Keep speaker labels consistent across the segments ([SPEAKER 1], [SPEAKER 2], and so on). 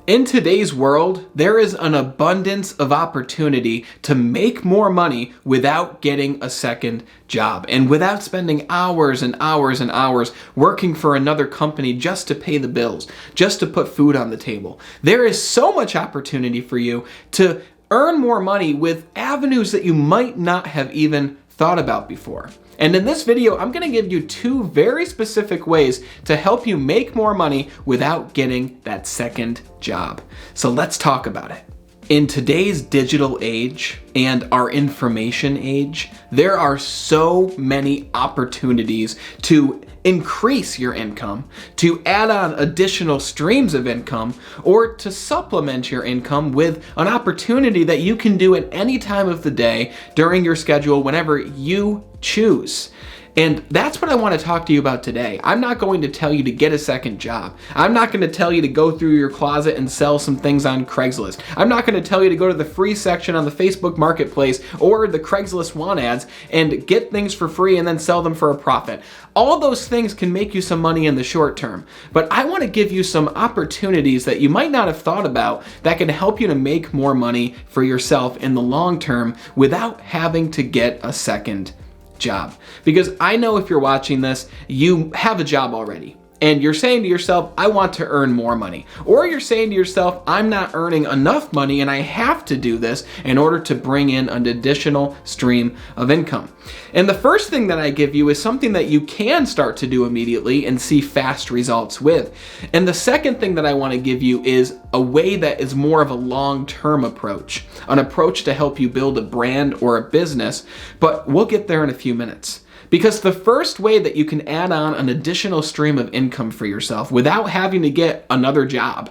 [SPEAKER 1] In today's world, there is an abundance of opportunity to make more money without getting a second job and without spending hours and hours and hours working for another company just to pay the bills, just to put food on the table. There is so much opportunity for you to earn more money with avenues that you might not have even thought about before. And in this video, I'm going to give you two very specific ways to help you make more money without getting that second job. So let's talk about it. In today's digital age and our information age, there are so many opportunities to increase your income, to add on additional streams of income, or to supplement your income with an opportunity that you can do at any time of the day during your schedule whenever you choose. And that's what I want to talk to you about today. I'm not going to tell you to get a second job. I'm not going to tell you to go through your closet and sell some things on Craigslist. I'm not going to tell you to go to the free section on the Facebook Marketplace or the Craigslist want ads and get things for free and then sell them for a profit. All those things can make you some money in the short term, but I want to give you some opportunities that you might not have thought about that can help you to make more money for yourself in the long term without having to get a second job. Because I know if you're watching this, you have a job already. And you're saying to yourself, I want to earn more money. Or you're saying to yourself, I'm not earning enough money and I have to do this in order to bring in an additional stream of income. And the first thing that I give you is something that you can start to do immediately and see fast results with. And the second thing that I want to give you is a way that is more of a long-term approach, an approach to help you build a brand or a business, but we'll get there in a few minutes. Because the first way that you can add on an additional stream of income for yourself without having to get another job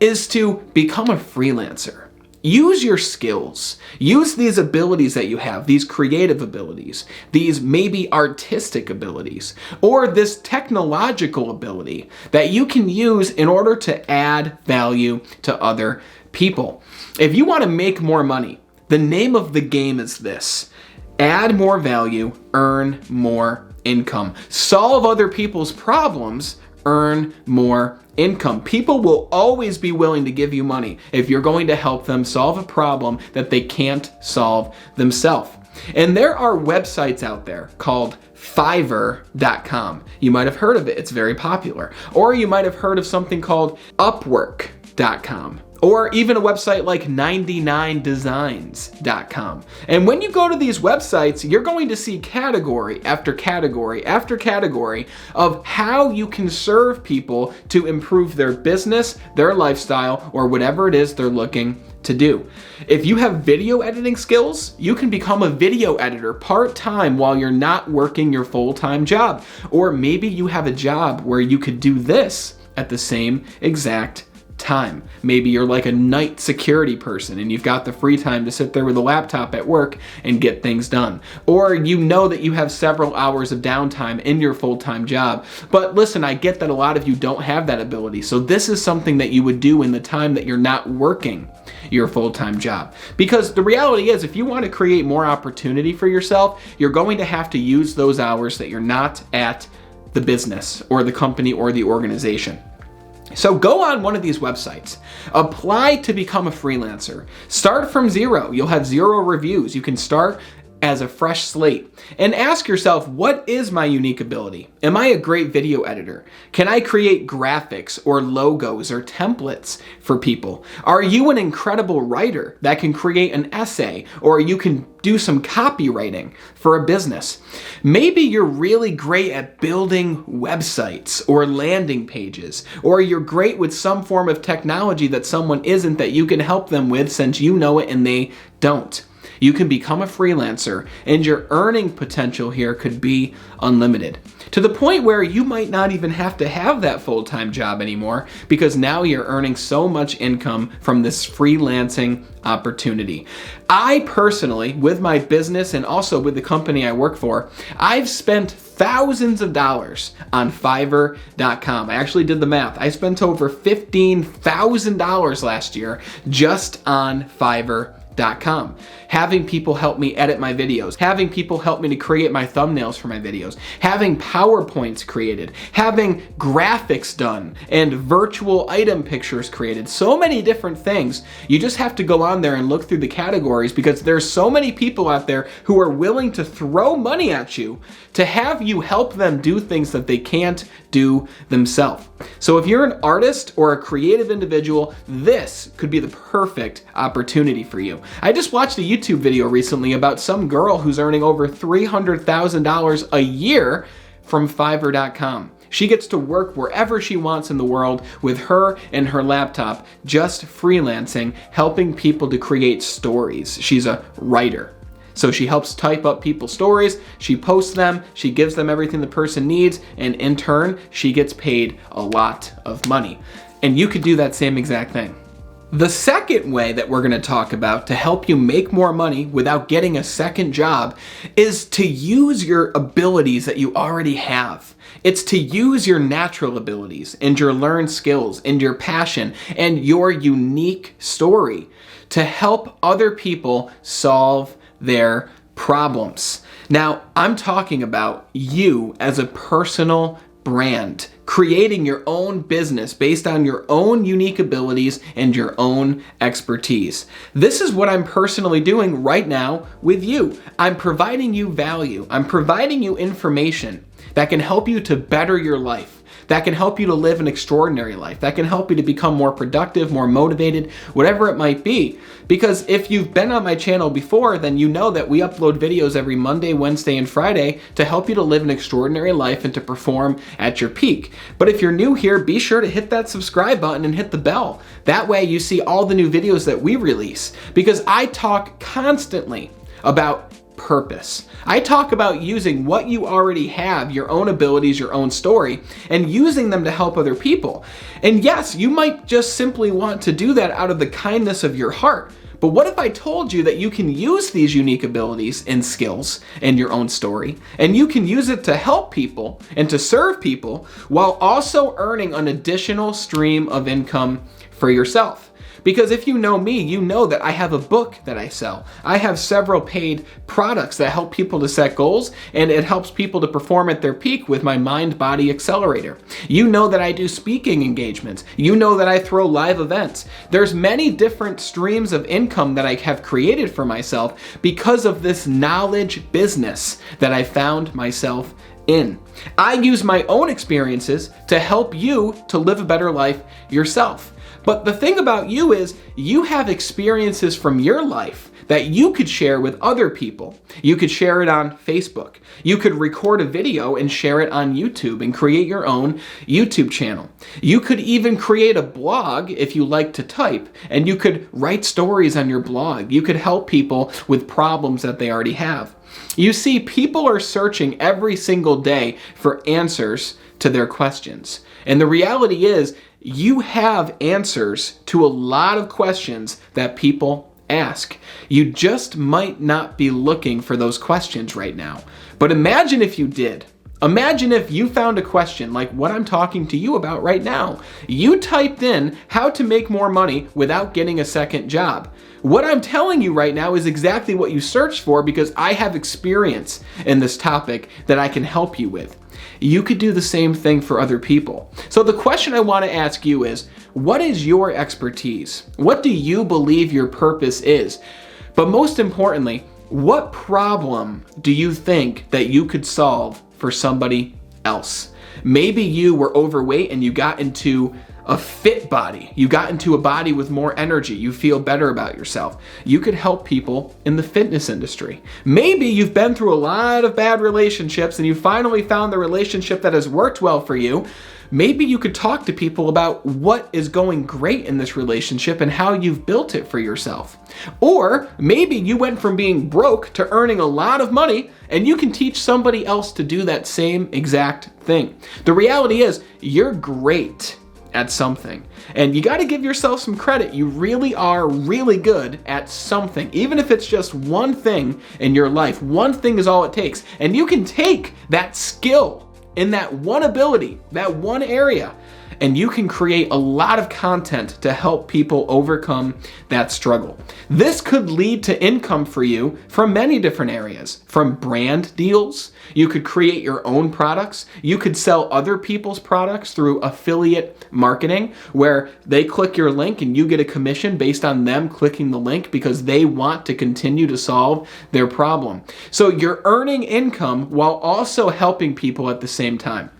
[SPEAKER 1] is to become a freelancer. Use your skills. Use these abilities that you have, these creative abilities, these maybe artistic abilities, or this technological ability that you can use in order to add value to other people. If you want to make more money, the name of the game is this: add more value, earn more income. Solve other people's problems, earn more income. People will always be willing to give you money if you're going to help them solve a problem that they can't solve themselves. And there are websites out there called Fiverr.com. You might have heard of it. It's very popular. Or you might have heard of something called Upwork.com. Or even a website like 99designs.com. And when you go to these websites, you're going to see category after category after category of how you can serve people to improve their business, their lifestyle, or whatever it is they're looking to do. If you have video editing skills, you can become a video editor part-time while you're not working your full-time job. Or maybe you have a job where you could do this at the same exact time. Maybe you're like a night security person and you've got the free time to sit there with a laptop at work and get things done. Or you know that you have several hours of downtime in your full-time job. But listen, I get that a lot of you don't have that ability. So this is something that you would do in the time that you're not working your full-time job. Because the reality is, if you want to create more opportunity for yourself, you're going to have to use those hours that you're not at the business or the company or the organization. So go on one of these websites, apply to become a freelancer, start from zero. You'll have 0 reviews. You can start as a fresh slate and ask yourself, what is my unique ability? Am I a great video editor? Can I create graphics or logos or templates for people? Are you an incredible writer that can create an essay, or you can do some copywriting for a business? Maybe you're really great at building websites or landing pages, or you're great with some form of technology that someone isn't, that you can help them with since you know it and they don't. You can become a freelancer, and your earning potential here could be unlimited, to the point where you might not even have to have that full-time job anymore, because now you're earning so much income from this freelancing opportunity. I personally, with my business and also with the company I work for, I've spent thousands of dollars on Fiverr.com. I actually did the math. I spent over $15,000 last year just on Fiverr.com. Freelancing.com, having people help me edit my videos, having people help me to create my thumbnails for my videos, having PowerPoints created, having graphics done, and virtual item pictures created. So many different things. You just have to go on there and look through the categories, because there's so many people out there who are willing to throw money at you to have you help them do things that they can't do themselves. So if you're an artist or a creative individual, this could be the perfect opportunity for you. I just watched a YouTube video recently about some girl who's earning over $300,000 a year from Fiverr.com. She gets to work wherever she wants in the world with her and her laptop, just freelancing, helping people to create stories. She's a writer. So she helps type up people's stories, she posts them, she gives them everything the person needs, and in turn, she gets paid a lot of money. And you could do that same exact thing. The second way that we're going to talk about to help you make more money without getting a second job is to use your abilities that you already have. It's to use your natural abilities and your learned skills and your passion and your unique story to help other people solve their problems. Now, I'm talking about you as a personal brand, creating your own business based on your own unique abilities and your own expertise. This is what I'm personally doing right now with you. I'm providing you value. I'm providing you information that can help you to better your life, that can help you to live an extraordinary life, that can help you to become more productive, more motivated, whatever it might be. Because if you've been on my channel before, then you know that we upload videos every Monday, Wednesday, and Friday to help you to live an extraordinary life and to perform at your peak. But if you're new here, be sure to hit that subscribe button and hit the bell. That way you see all the new videos that we release, because I talk constantly about purpose. I talk about using what you already have, your own abilities, your own story, and using them to help other people. And yes, you might just simply want to do that out of the kindness of your heart. But what if I told you that you can use these unique abilities and skills and your own story, and you can use it to help people and to serve people while also earning an additional stream of income for yourself? Because if you know me, you know that I have a book that I sell. I have several paid products that help people to set goals, and it helps people to perform at their peak with my Mind-Body Accelerator. You know that I do speaking engagements. You know that I throw live events. There's many different streams of income that I have created for myself because of this knowledge business that I found myself in. I use my own experiences to help you to live a better life yourself. But the thing about you is you have experiences from your life that you could share with other people. You could share it on Facebook. You could record a video and share it on YouTube and create your own YouTube channel. You could even create a blog if you like to type, and you could write stories on your blog. You could help people with problems that they already have. You see, people are searching every single day for answers to their questions. And the reality is, you have answers to a lot of questions that people ask. You just might not be looking for those questions right now. But imagine if you did. Imagine if you found a question like what I'm talking to you about right now. You typed in how to make more money without getting a second job. What I'm telling you right now is exactly what you searched for, because I have experience in this topic that I can help you with. You could do the same thing for other people. So the question I want to ask you is, what is your expertise? What do you believe your purpose is? But most importantly, what problem do you think that you could solve for somebody else? Maybe you were overweight and you got into a fit body. You got into a body with more energy. You feel better about yourself. You could help people in the fitness industry. Maybe you've been through a lot of bad relationships and you finally found the relationship that has worked well for you. Maybe you could talk to people about what is going great in this relationship and how you've built it for yourself. Or maybe you went from being broke to earning a lot of money, and you can teach somebody else to do that same exact thing. The reality is, you're great at something, and you got to give yourself some credit. You really are really good at something, even if it's just one thing in your life. One thing is all it takes, and you can take that skill in that one ability, that one area, and you can create a lot of content to help people overcome that struggle. This could lead to income for you from many different areas, from brand deals. You could create your own products. You could sell other people's products through affiliate marketing, where they click your link and you get a commission based on them clicking the link because they want to continue to solve their problem. So you're earning income while also helping people at the same time.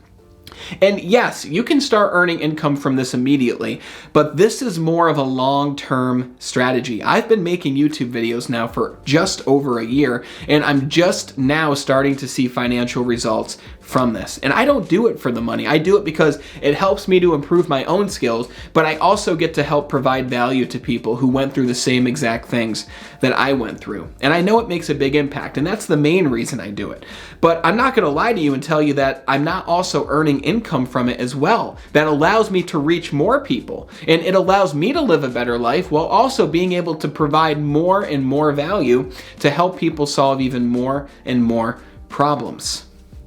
[SPEAKER 1] And yes, you can start earning income from this immediately, but this is more of a long-term strategy. I've been making YouTube videos now for just over a year, and I'm just now starting to see financial results from this. And I don't do it for the money. I do it because it helps me to improve my own skills, but I also get to help provide value to people who went through the same exact things that I went through. And I know it makes a big impact, and that's the main reason I do it. But I'm not going to lie to you and tell you that I'm not also earning income from it as well. That allows me to reach more people, and it allows me to live a better life while also being able to provide more and more value to help people solve even more and more problems.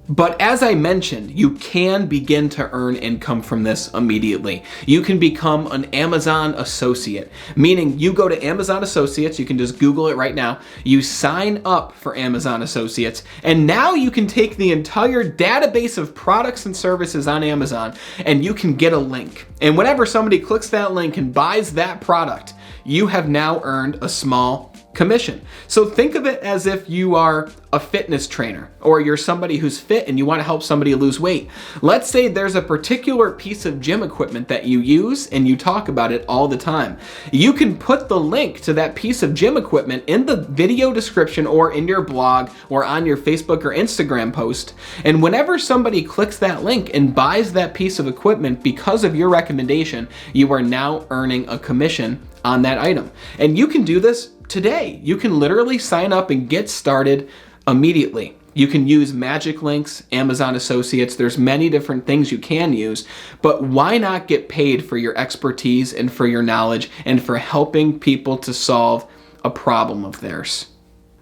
[SPEAKER 1] But as I mentioned, you can begin to earn income from this immediately. You can become an Amazon associate, meaning you go to Amazon Associates, you can just Google it right now, you sign up for Amazon Associates, and now you can take the entire database of products and services on Amazon and you can get a link. And whenever somebody clicks that link and buys that product, you have now earned a small commission. So think of it as if you are a fitness trainer, or you're somebody who's fit and you want to help somebody lose weight. Let's say there's a particular piece of gym equipment that you use and you talk about it all the time. You can put the link to that piece of gym equipment in the video description or in your blog or on your Facebook or Instagram post. And whenever somebody clicks that link and buys that piece of equipment because of your recommendation, you are now earning a commission on that item. And you can do this today. You can literally sign up and get started immediately. You can use magic links, Amazon Associates. There's many different things you can use, but why not get paid for your expertise and for your knowledge and for helping people to solve a problem of theirs?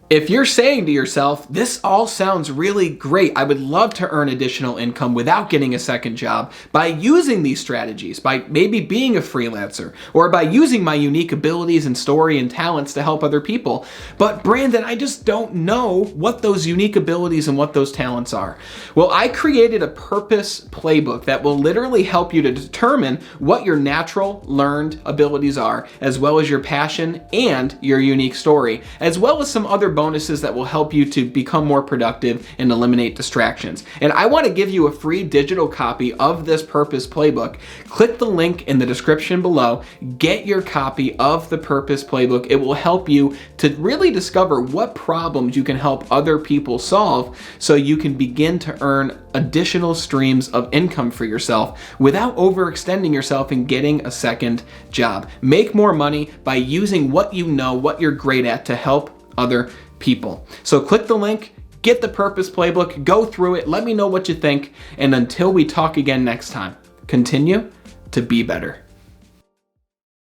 [SPEAKER 1] If you're saying to yourself, this all sounds really great, I would love to earn additional income without getting a second job by using these strategies, by maybe being a freelancer, or by using my unique abilities and story and talents to help other people. But Brandon, I just don't know what those unique abilities and what those talents are. Well, I created a Purpose Playbook that will literally help you to determine what your natural learned abilities are, as well as your passion and your unique story, as well as some other bonuses that will help you to become more productive and eliminate distractions. And I want to give you a free digital copy of this Purpose Playbook. Click the link in the description below. Get your copy of the Purpose Playbook. It will help you to really discover what problems you can help other people solve so you can begin to earn additional streams of income for yourself without overextending yourself and getting a second job. Make more money by using what you know, what you're great at, to help other people. So click the link, get the Purpose Playbook, go through it, let me know what you think, and until we talk again next time, continue to be better.